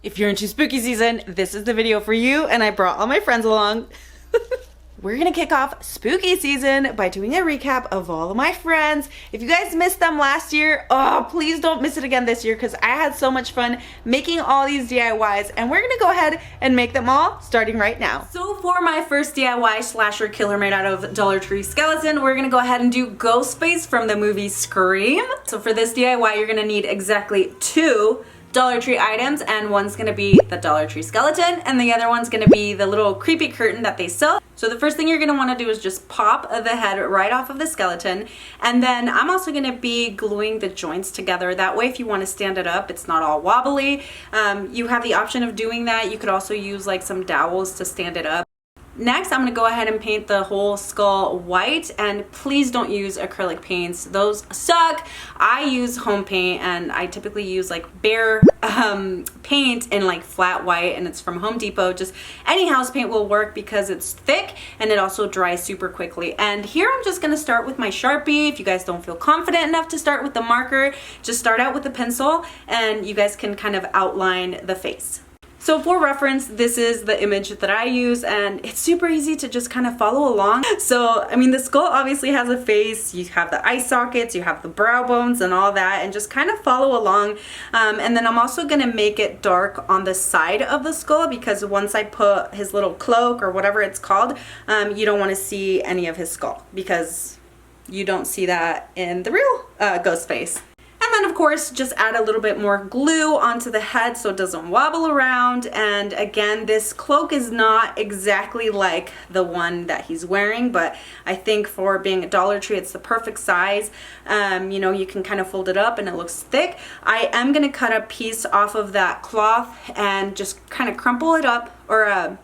If you're into spooky season, this is the video for you, and I brought all my friends along. We're gonna kick off spooky season by doing a recap of all of my friends. If you guys missed them last year, oh, please don't miss it again this year because I had so much fun making all these DIYs, and we're gonna go ahead and make them all starting right now. So for my first DIY slasher killer made out of Dollar Tree skeleton, we're gonna go ahead and do Ghostface from the movie Scream. So for this DIY, you're gonna need exactly 2 Dollar Tree items, and one's gonna be the Dollar Tree skeleton and the other one's gonna be the little creepy curtain that they sell. So the first thing you're gonna wanna do is just pop the head right off of the skeleton, and then I'm also gonna be gluing the joints together. That way if you wanna stand it up, it's not all wobbly. You have the option of doing that. You could also use like some dowels to stand it up. Next, I'm going to go ahead and paint the whole skull white, and please don't use acrylic paints. Those suck. I use home paint, and I typically use like bare paint in like flat white, and it's from Home Depot. Just any house paint will work because it's thick and it also dries super quickly. And here I'm just going to start with my Sharpie. If you guys don't feel confident enough to start with the marker, just start out with the pencil and you guys can kind of outline the face. So for reference, this is the image that I use, and it's super easy to just kind of follow along. So, I mean, the skull obviously has a face, you have the eye sockets, you have the brow bones and all that, and just kind of follow along. And then I'm also gonna make it dark on the side of the skull because once I put his little cloak or whatever it's called, you don't wanna see any of his skull because you don't see that in the real Ghostface. And then of course just add a little bit more glue onto the head so it doesn't wobble around. And again, this cloak is not exactly like the one that he's wearing, but I think for being a Dollar Tree it's the perfect size. You know, you can kind of fold it up and it looks thick. I am going to cut a piece off of that cloth and just kind of crumple it up, or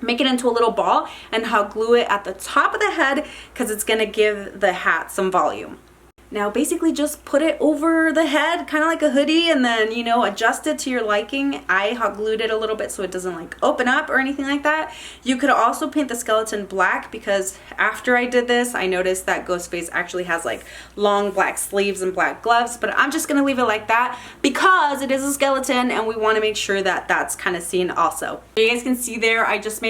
make it into a little ball, and hot glue it at the top of the head because it's going to give the hat some volume. Now basically just put it over the head, kind of like a hoodie, and then, you know, adjust it to your liking. I hot glued it a little bit so it doesn't like open up or anything like that. You could also paint the skeleton black because after I did this, I noticed that Ghostface actually has like long black sleeves and black gloves, but I'm just going to leave it like that because it is a skeleton and we want to make sure that that's kind of seen also. You guys can see there, I just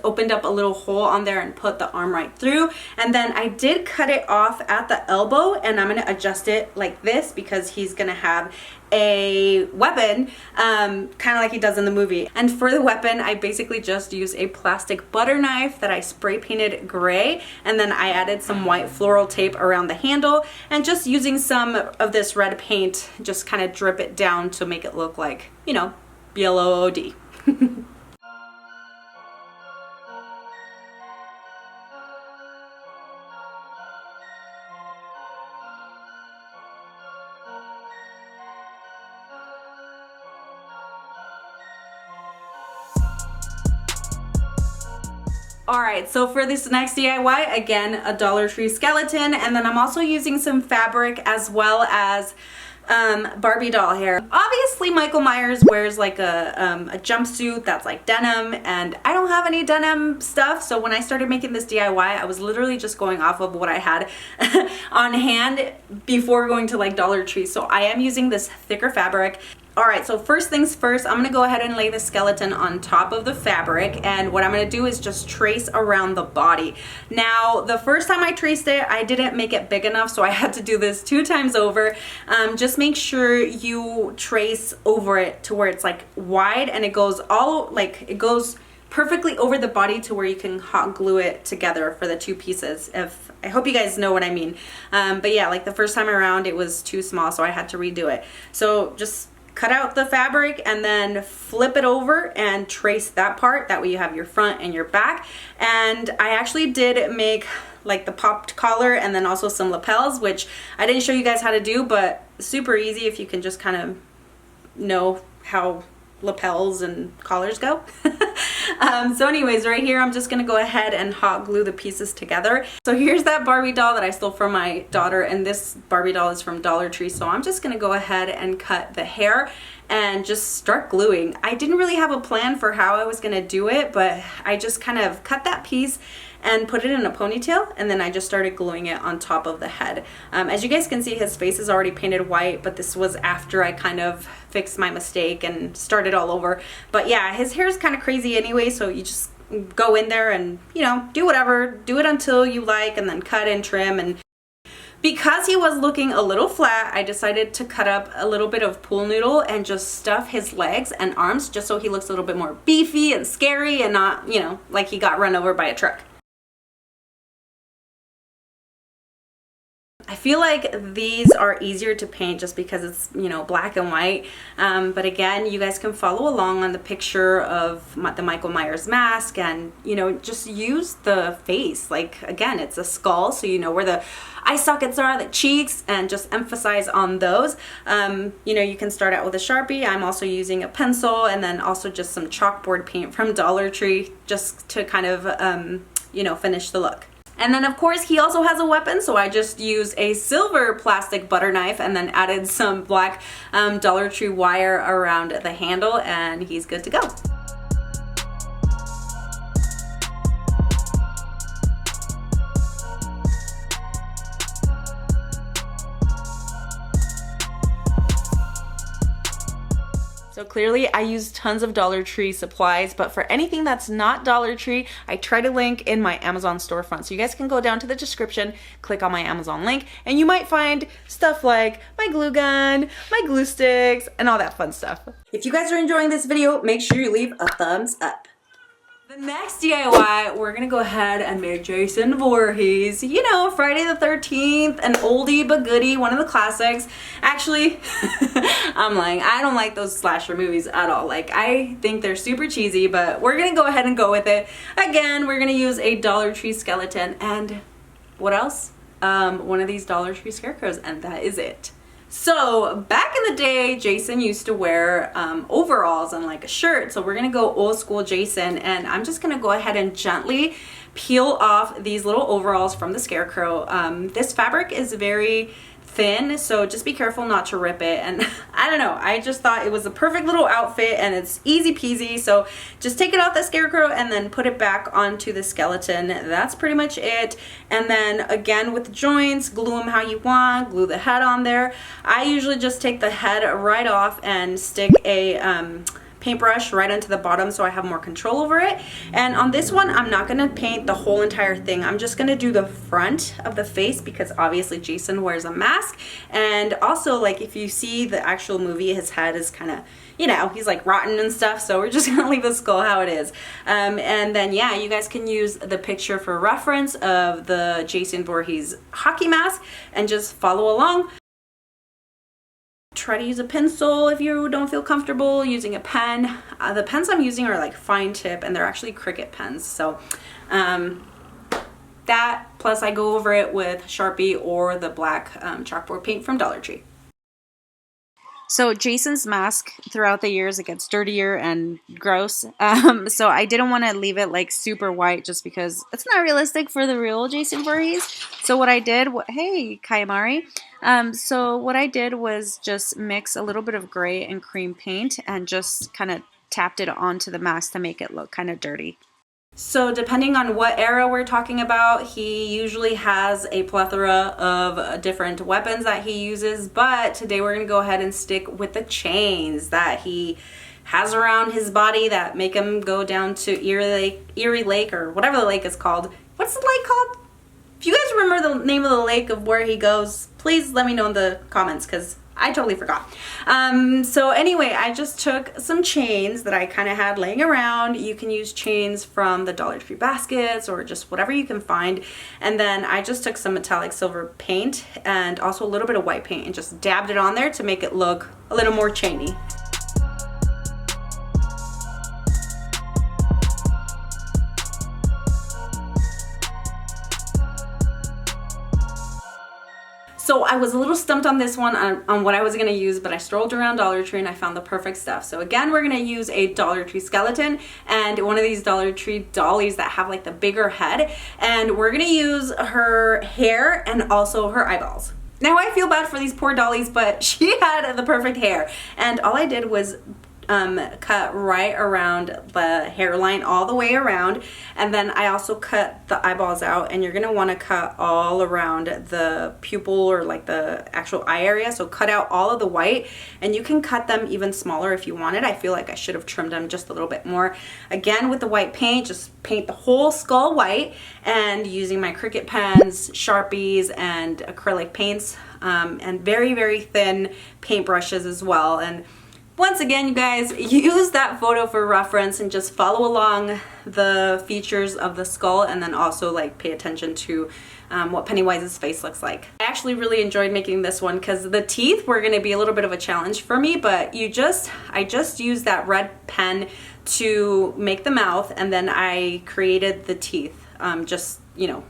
opened up a little hole on there and put the arm right through, and then I did cut it off at the elbow, and I'm going to adjust it like this because he's going to have a weapon, kind of like he does in the movie. And for the weapon, I basically just used a plastic butter knife that I spray painted gray, and then I added some white floral tape around the handle, and just using some of this red paint, just kind of drip it down to make it look like, you know, BLOOD. Alright, so for this next DIY, again, a Dollar Tree skeleton, and then I'm also using some fabric as well as Barbie doll hair. Obviously, Michael Myers wears like a jumpsuit that's like denim, and I don't have any denim stuff, so when I started making this DIY, I was literally just going off of what I had on hand before going to like Dollar Tree, so I am using this thicker fabric. Alright, so first things first, I'm going to go ahead and lay the skeleton on top of the fabric, and what I'm going to do is just trace around the body. Now, the first time I traced it, I didn't make it big enough, so I had to do this 2 times over. Just make sure you trace over it to where it's like wide, and it goes perfectly over the body to where you can hot glue it together for the 2 pieces. I hope you guys know what I mean. But yeah, like the first time around, it was too small, so I had to redo it. So just cut out the fabric and then flip it over and trace that part. That way you have your front and your back. And I actually did make like the popped collar and then also some lapels, which I didn't show you guys how to do, but super easy if you can just kind of know how lapels and collars go. So anyways, right here I'm just gonna go ahead and hot glue the pieces together. So here's that Barbie doll that I stole from my daughter, and this Barbie doll is from Dollar Tree. So I'm just gonna go ahead and cut the hair and just start gluing. I didn't really have a plan for how I was gonna do it, but I just kind of cut that piece and put it in a ponytail, and then I just started gluing it on top of the head. As you guys can see, his face is already painted white, but this was after I kind of fixed my mistake and started all over. But yeah, his hair is kind of crazy anyway, so you just go in there and, you know, do whatever, do it until you like, and then cut and trim. And because he was looking a little flat, I decided to cut up a little bit of pool noodle and just stuff his legs and arms just so he looks a little bit more beefy and scary and not, you know, like he got run over by a truck. I feel like these are easier to paint just because it's, you know, black and white. But again, you guys can follow along on the picture of the Michael Myers mask and, you know, just use the face. Like, again, it's a skull, so you know where the eye sockets are, the cheeks, and just emphasize on those. You know, you can start out with a Sharpie. I'm also using a pencil and then also just some chalkboard paint from Dollar Tree just to kind of, you know, finish the look. And then of course he also has a weapon, so I just used a silver plastic butter knife and then added some black Dollar Tree wire around the handle, and he's good to go. So clearly I use tons of Dollar Tree supplies, but for anything that's not Dollar Tree, I try to link in my Amazon storefront. So you guys can go down to the description, click on my Amazon link, and you might find stuff like my glue gun, my glue sticks, and all that fun stuff. If you guys are enjoying this video, make sure you leave a thumbs up. The next DIY, we're gonna go ahead and make Jason Voorhees. You know, Friday the 13th, an oldie but goodie, one of the classics. Actually, I'm lying. I don't like those slasher movies at all. Like, I think they're super cheesy, but we're gonna go ahead and go with it. Again, we're gonna use a Dollar Tree skeleton and what else? One of these Dollar Tree scarecrows, and that is it. So back in the day, Jason used to wear overalls and like a shirt. So we're gonna go old school Jason, and I'm just gonna go ahead and gently peel off these little overalls from the scarecrow. This fabric is very thin, so just be careful not to rip it. And I don't know, I just thought it was a perfect little outfit and it's easy peasy. So just take it off the scarecrow and then put it back onto the skeleton. That's pretty much it. And then again with the joints, glue them how you want, glue the head on there. I usually just take the head right off and stick a paintbrush right onto the bottom so I have more control over it. And on this one, I'm not gonna paint the whole entire thing. I'm just gonna do the front of the face because obviously Jason wears a mask. And also, like, if you see the actual movie, his head is kind of, you know, he's like rotten and stuff, so we're just gonna leave the skull how it is. And then yeah, you guys can use the picture for reference of the Jason Voorhees hockey mask and just follow along. Try to use a pencil if you don't feel comfortable using a pen. The pens I'm using are like fine tip and they're actually Cricut pens. So that plus I go over it with Sharpie or the black chalkboard paint from Dollar Tree. So Jason's mask throughout the years, it gets dirtier and gross. So I didn't want to leave it like super white just because it's not realistic for the real Jason Voorhees. So what I did, hey Kayamari. So what I did was just mix a little bit of gray and cream paint and just kind of tapped it onto the mask to make it look kind of dirty. So depending on what era we're talking about, he usually has a plethora of different weapons that he uses, but today we're going to go ahead and stick with the chains that he has around his body that make him go down to Erie Lake or whatever the lake is called. What's the lake called? If you guys remember the name of the lake of where he goes, please let me know in the comments because I totally forgot. So anyway, I just took some chains that I kind of had laying around. You can use chains from the Dollar Tree baskets or just whatever you can find. And then I just took some metallic silver paint and also a little bit of white paint and just dabbed it on there to make it look a little more chainy. So I was a little stumped on this one on what I was going to use, but I strolled around Dollar Tree and I found the perfect stuff. So again, we're going to use a Dollar Tree skeleton and one of these Dollar Tree dollies that have like the bigger head. And we're going to use her hair and also her eyeballs. Now I feel bad for these poor dollies, but she had the perfect hair. And all I did was cut right around the hairline all the way around, and then I also cut the eyeballs out, and you're gonna want to cut all around the pupil or like the actual eye area. So cut out all of the white, and you can cut them even smaller if you wanted. I feel like I should have trimmed them just a little bit more. Again, with the white paint, just paint the whole skull white, and using my Cricut pens, Sharpies, and acrylic paints, and very, very thin paint brushes as well. And once again, you guys, use that photo for reference and just follow along the features of the skull, and then also like pay attention to what Pennywise's face looks like. I actually really enjoyed making this one because the teeth were going to be a little bit of a challenge for me, but I just used that red pen to make the mouth, and then I created the teeth. Just, you know,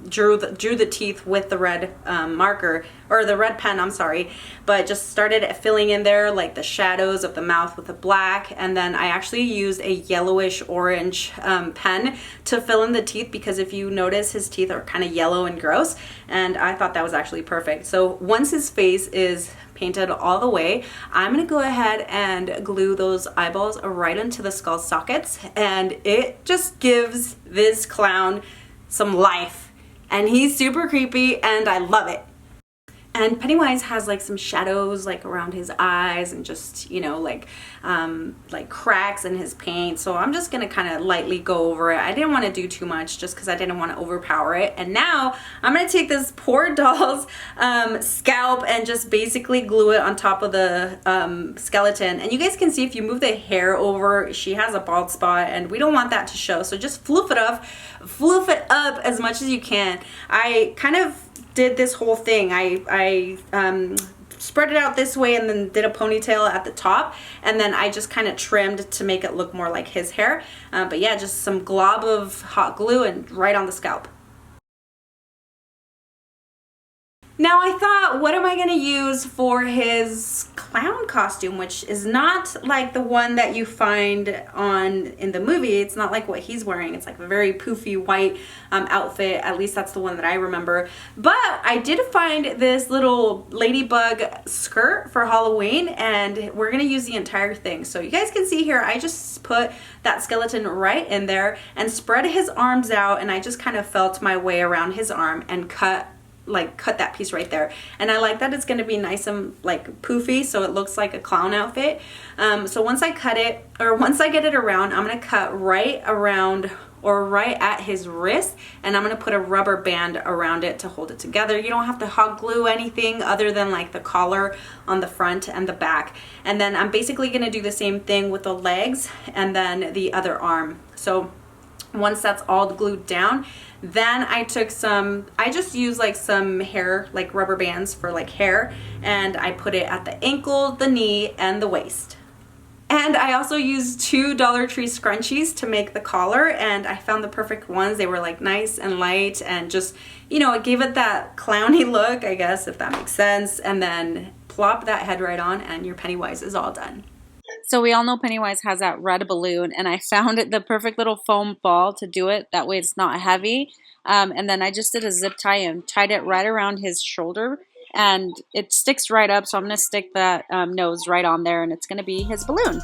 drew the teeth with the red marker, or the red pen, I'm sorry, but just started filling in there like the shadows of the mouth with the black, and then I actually used a yellowish orange pen to fill in the teeth, because if you notice, his teeth are kind of yellow and gross, and I thought that was actually perfect. So once his face is painted all the way, I'm gonna go ahead and glue those eyeballs right into the skull sockets, and it just gives this clown some life. And he's super creepy, and I love it. And Pennywise has like some shadows like around his eyes, and just, you know, like cracks in his paint. So I'm just gonna kind of lightly go over it. I didn't want to do too much just because I didn't want to overpower it. And now I'm gonna take this poor doll's scalp and just basically glue it on top of the skeleton. And you guys can see, if you move the hair over, she has a bald spot, and we don't want that to show. So just floof it up as much as you can. I kind of did this whole thing. I spread it out this way, and then did a ponytail at the top, and then I just kind of trimmed to make it look more like his hair. But yeah, just some glob of hot glue and right on the scalp. Now I thought, what am I gonna use for his clown costume, which is not like the one that you find in the movie. It's not like what he's wearing. It's like a very poofy white outfit. At least that's the one that I remember. But I did find this little ladybug skirt for Halloween, and we're gonna use the entire thing. So you guys can see here, I just put that skeleton right in there and spread his arms out, and I just kind of felt my way around his arm and cut that piece right there. And I like that it's going to be nice and like poofy, so it looks like a clown outfit. So once I cut it, or once I get it around, I'm going to cut right around, or right at his wrist, and I'm going to put a rubber band around it to hold it together. You don't have to hot glue anything other than like the collar on the front and the back. And then I'm basically going to do the same thing with the legs and then the other arm. So once that's all glued down, then I just used like some hair, like rubber bands for like hair, and I put it at the ankle, the knee, and the waist. And I also used 2 Dollar Tree scrunchies to make the collar, and I found the perfect ones. They were like nice and light, and just, you know, it gave it that clowny look, I guess, if that makes sense. And then plop that head right on, and your Pennywise is all done. So we all know Pennywise has that red balloon, and I found the perfect little foam ball to do it. That way it's not heavy. And then I just did a zip tie and tied it right around his shoulder, and it sticks right up. So I'm going to stick that nose right on there, and it's going to be his balloon.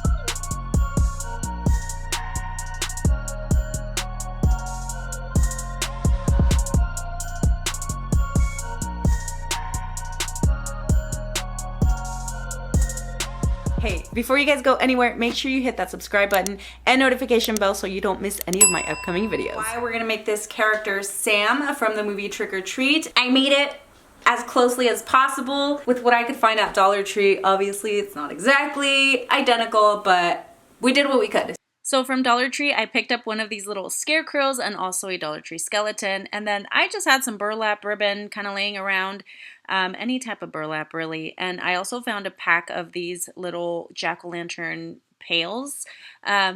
Hey, before you guys go anywhere, make sure you hit that subscribe button and notification bell so you don't miss any of my upcoming videos. Why we're gonna make this character Sam from the movie Trick or Treat. I made it as closely as possible with what I could find at Dollar Tree. Obviously, it's not exactly identical, but we did what we could. So from Dollar Tree, I picked up one of these little scarecrows and also a Dollar Tree skeleton. And then I just had some burlap ribbon kind of laying around, any type of burlap really. And I also found a pack of these little jack-o'-lantern pails.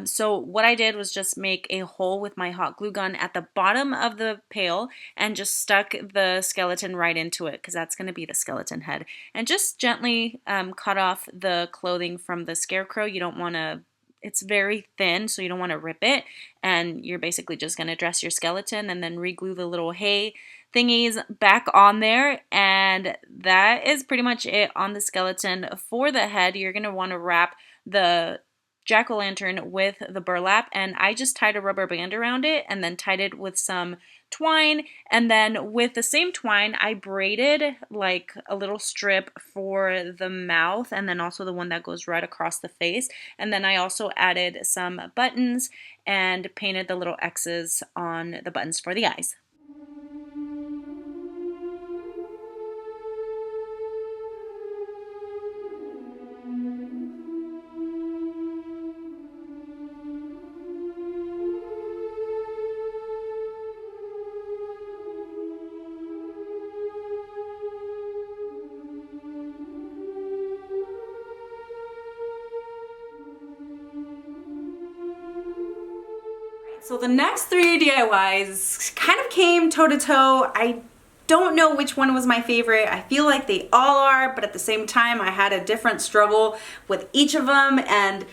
So what I did was just make a hole with my hot glue gun at the bottom of the pail and just stuck the skeleton right into it, because that's going to be the skeleton head. And just gently cut off the clothing from the scarecrow. You don't want to, it's very thin, so you don't want to rip it, and you're basically just going to dress your skeleton and then re-glue the little hay thingies back on there, and that is pretty much it on the skeleton. For the head, you're going to want to wrap the jack-o'-lantern with the burlap, and I just tied a rubber band around it and then tied it with some twine, and then with the same twine I braided like a little strip for the mouth and then also the one that goes right across the face, and then I also added some buttons and painted the little X's on the buttons for the eyes. So the next 3 DIYs kind of came toe to toe. I don't know which one was my favorite. I feel like they all are, but at the same time I had a different struggle with each of them, and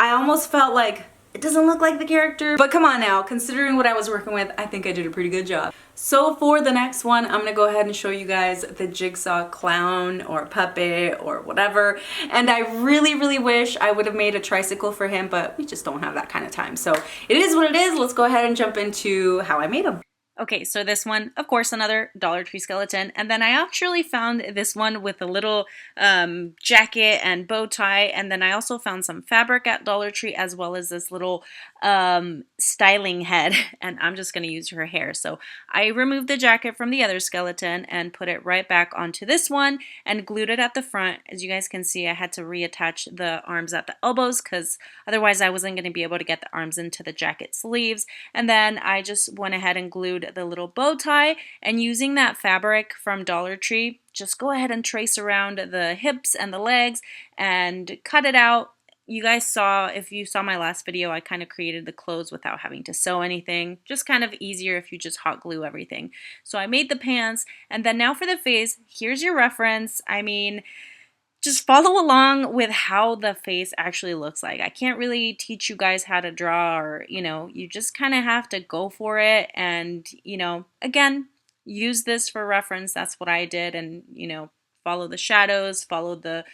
I almost felt like it doesn't look like the character. But come on now, considering what I was working with, I think I did a pretty good job. So for the next one, I'm gonna go ahead and show you guys the jigsaw clown or puppet or whatever. And I really wish I would have made a tricycle for him, but we just don't have that kind of time. So it is what it is. Let's go ahead and jump into how I made him. Okay, so this one, of course, another Dollar Tree skeleton. And then I actually found this one with a little jacket and bow tie. And then I also found some fabric at Dollar Tree, as well as this little styling head. And I'm just going to use her hair. So I removed the jacket from the other skeleton and put it right back onto this one and glued it at the front. As you guys can see, I had to reattach the arms at the elbows because otherwise I wasn't going to be able to get the arms into the jacket sleeves. And then I just went ahead and glued the little bow tie, and using that fabric from Dollar Tree, just go ahead and trace around the hips and the legs and cut it out. You guys saw, if you saw my last video, I kind of created the clothes without having to sew anything. Just kind of easier if you just hot glue everything. So I made the pants, and then now for the face, here's your reference. I mean, just follow along with how the face actually looks like. I can't really teach you guys how to draw, or, you just kind of have to go for it. And, again, use this for reference. That's what I did. And, follow the shadows, follow the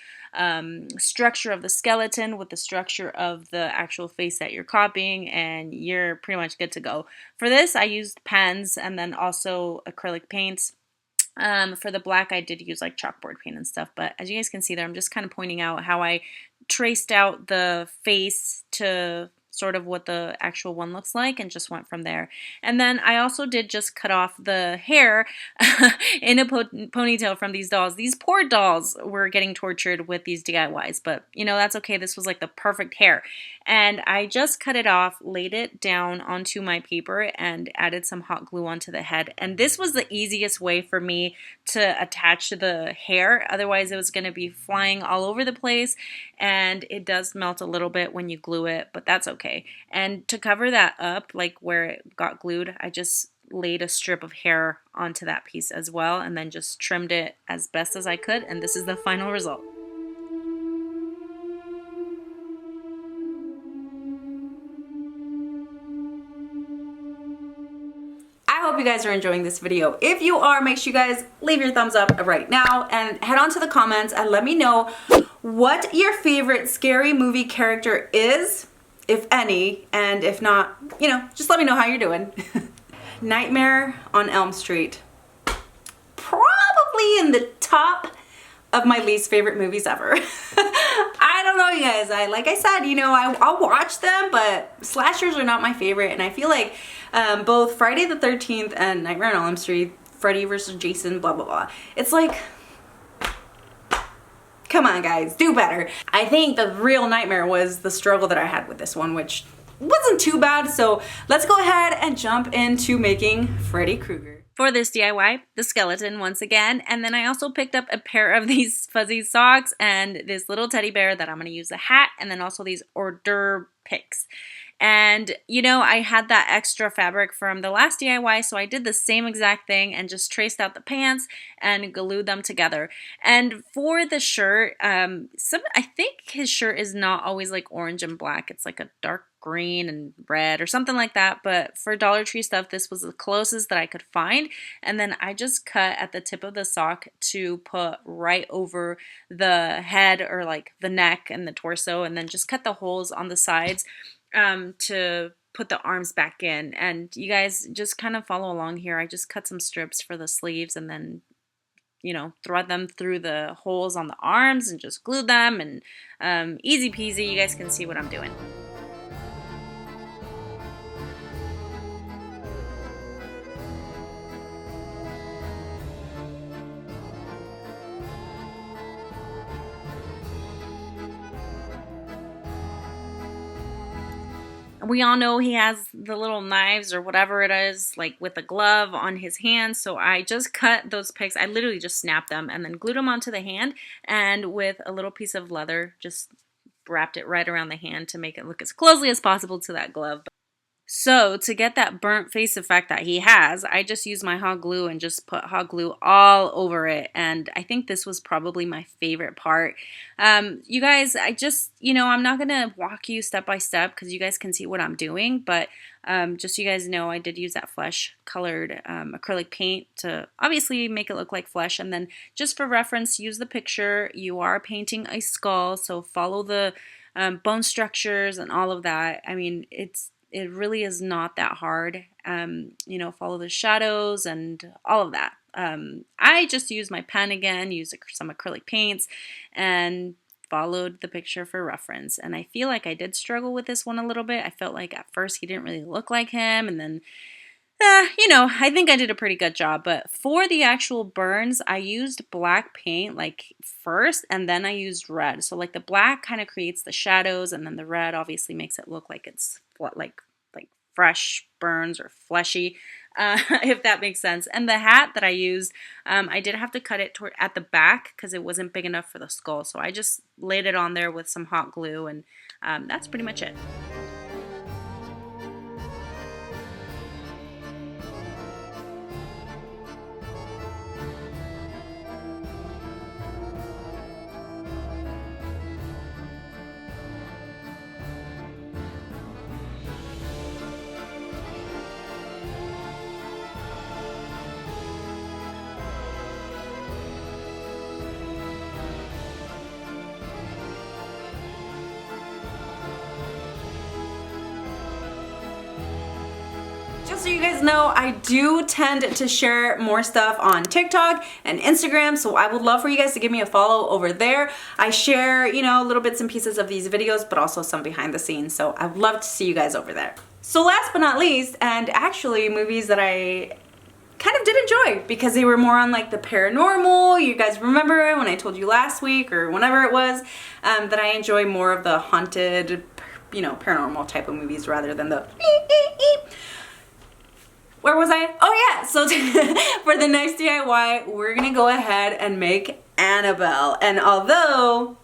structure of the skeleton with the structure of the actual face that you're copying, and you're pretty much good to go. For this, I used pens and then also acrylic paints. For the black, I did use like chalkboard paint and stuff, but as you guys can see there, I'm just kind of pointing out how I traced out the face to sort of what the actual one looks like and just went from there. And then I also did just cut off the hair in a ponytail from these dolls. These poor dolls were getting tortured with these DIYs, but that's okay. This was like the perfect hair. And I just cut it off, laid it down onto my paper, and added some hot glue onto the head. And this was the easiest way for me to attach the hair. Otherwise, it was going to be flying all over the place, and it does melt a little bit when you glue it, but that's okay. And to cover that up, like where it got glued, I just laid a strip of hair onto that piece as well, and then just trimmed it as best as I could, and this is the final result. I hope you guys are enjoying this video. If you are, make sure you guys leave your thumbs up right now and head on to the comments and let me know what your favorite scary movie character is, if any, and if not, just let me know how you're doing. Nightmare on Elm Street. Probably in the top of my least favorite movies ever. I don't know, you guys. Like I said, I'll watch them, but slashers are not my favorite, and I feel like both Friday the 13th and Nightmare on Elm Street, Freddy versus Jason, blah, blah, blah. It's like, come on, guys, do better. I think the real nightmare was the struggle that I had with this one, which wasn't too bad. So let's go ahead and jump into making Freddy Krueger. For this DIY, the skeleton once again, and then I also picked up a pair of these fuzzy socks and this little teddy bear that I'm going to use a hat, and then also these hors d'oeuvre picks. And I had that extra fabric from the last DIY, so I did the same exact thing and just traced out the pants and glued them together. And for the shirt, I think his shirt is not always like orange and black. It's like a dark green and red or something like that. But for Dollar Tree stuff, this was the closest that I could find. And then I just cut at the tip of the sock to put right over the head or like the neck and the torso, and then just cut the holes on the sides to put the arms back in. And you guys just kind of follow along here. I just cut some strips for the sleeves and then, you know, thread them through the holes on the arms and just glue them, and easy peasy. You guys can see what I'm doing. We all know he has the little knives or whatever it is, like with a glove on his hand. So I just cut those picks. I literally just snapped them and then glued them onto the hand, and with a little piece of leather, just wrapped it right around the hand to make it look as closely as possible to that glove. So to get that burnt face effect that he has, I just used my hot glue and just put hot glue all over it. And I think this was probably my favorite part. You guys, I just, you know, I'm not going to walk you step by step because you guys can see what I'm doing. But just so you guys know, I did use that flesh colored acrylic paint to obviously make it look like flesh. And then just for reference, use the picture. You are painting a skull, so follow the bone structures and all of that. I mean, it really is not that hard. You know, follow the shadows and all of that. I just used my pen again, used some acrylic paints, and followed the picture for reference. And I feel like I did struggle with this one a little bit. I felt like at first he didn't really look like him, and then you know, I think I did a pretty good job. But for the actual burns, I used black paint like first, and then I used red. So like the black kind of creates the shadows, and then the red obviously makes it look like it's like fresh burns or fleshy, if that makes sense. And the hat that I used, I did have to cut it at the back because it wasn't big enough for the skull. So I just laid it on there with some hot glue, and that's pretty much it. Just so you guys know, I do tend to share more stuff on TikTok and Instagram, so I would love for you guys to give me a follow over there. I share, you know, little bits and pieces of these videos, but also some behind the scenes, so I would love to see you guys over there. So last but not least, and actually movies that I kind of did enjoy because they were more on like the paranormal. You guys remember when I told you last week or whenever it was that I enjoy more of the haunted, you know, paranormal type of movies rather than the where was I? Oh yeah, so for the next DIY, we're gonna go ahead and make Annabelle. And although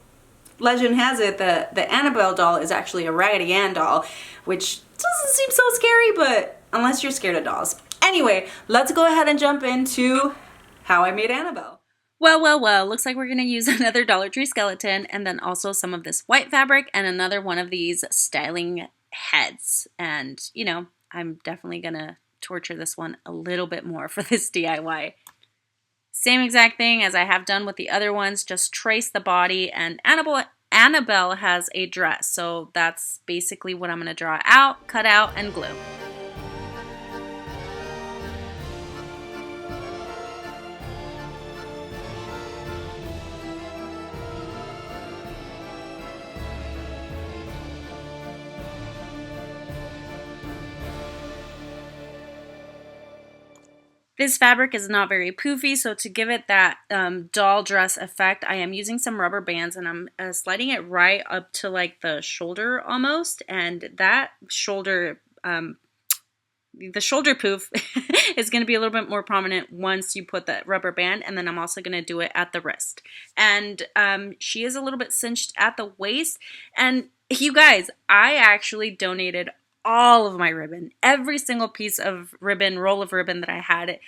legend has it that the Annabelle doll is actually a Raggedy Ann doll, which doesn't seem so scary, but unless you're scared of dolls. Anyway, let's go ahead and jump into how I made Annabelle. Well, looks like we're going to use another Dollar Tree skeleton and then also some of this white fabric and another one of these styling heads. And, you know, I'm definitely going to torture this one a little bit more for this DIY. Same exact thing as I have done with the other ones, just trace the body, and Annabelle has a dress, so that's basically what I'm going to draw out, cut out, and glue. This fabric is not very poofy, so to give it that doll dress effect, I am using some rubber bands and I'm sliding it right up to like the shoulder almost, and that shoulder, the shoulder poof is going to be a little bit more prominent once you put that rubber band, and then I'm also going to do it at the wrist. And she is a little bit cinched at the waist, and you guys, I actually donated all of my ribbon, every single piece of ribbon, roll of ribbon that I had,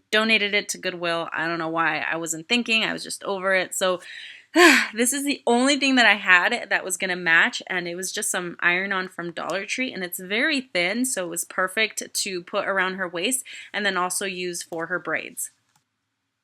donated it to Goodwill. I don't know why. I wasn't thinking. I was just over it. So This is the only thing that I had that was gonna match, and it was just some iron-on from Dollar Tree, and it's very thin, so it was perfect to put around her waist and then also use for her braids.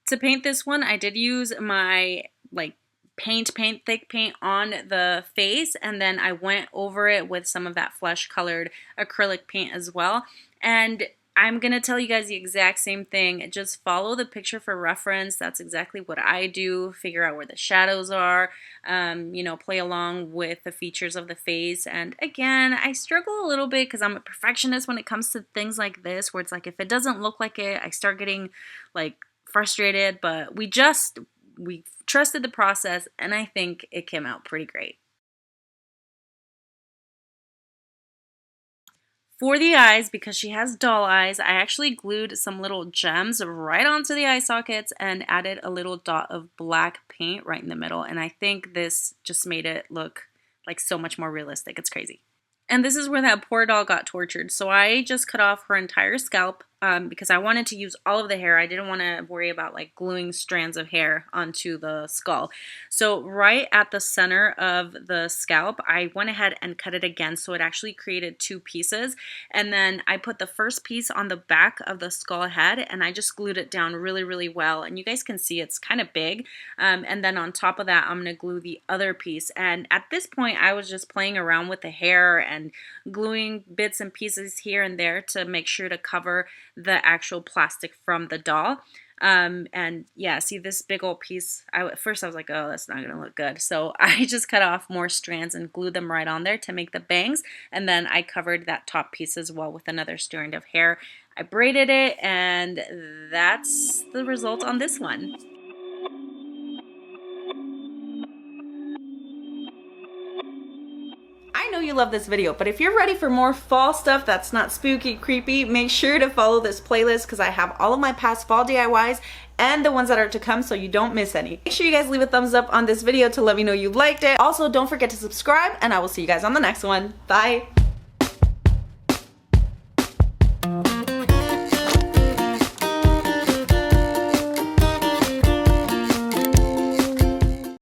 To paint this one, I did use my like thick paint on the face, and then I went over it with some of that flesh colored acrylic paint as well. And I'm gonna tell you guys the exact same thing. Just follow the picture for reference. That's exactly what I do. Figure out where the shadows are, you know, play along with the features of the face. And again, I struggle a little bit because I'm a perfectionist when it comes to things like this, where it's like if it doesn't look like it, I start getting like frustrated. But we trusted the process, and I think it came out pretty great. For the eyes, because she has doll eyes, I actually glued some little gems right onto the eye sockets and added a little dot of black paint right in the middle. And I think this just made it look like so much more realistic. It's crazy. And this is where that poor doll got tortured. So I just cut off her entire scalp because I wanted to use all of the hair. I didn't want to worry about like gluing strands of hair onto the skull. So right at the center of the scalp, I went ahead and cut it again, so it actually created two pieces. And then I put the first piece on the back of the skull head, and I just glued it down really, really well. And you guys can see it's kind of big. And then on top of that, I'm going to glue the other piece. And at this point, I was just playing around with the hair and gluing bits and pieces here and there to make sure to cover the actual plastic from the doll. And yeah, see this big old piece, at first I was like, oh, that's not gonna look good. So I just cut off more strands and glued them right on there to make the bangs. And then I covered that top piece as well with another strand of hair. I braided it, and that's the result on this one. I know you love this video, but if you're ready for more fall stuff that's not spooky, creepy, make sure to follow this playlist because I have all of my past fall DIYs and the ones that are to come so you don't miss any. Make sure you guys leave a thumbs up on this video to let me know you liked it. Also, don't forget to subscribe, and I will see you guys on the next one. Bye!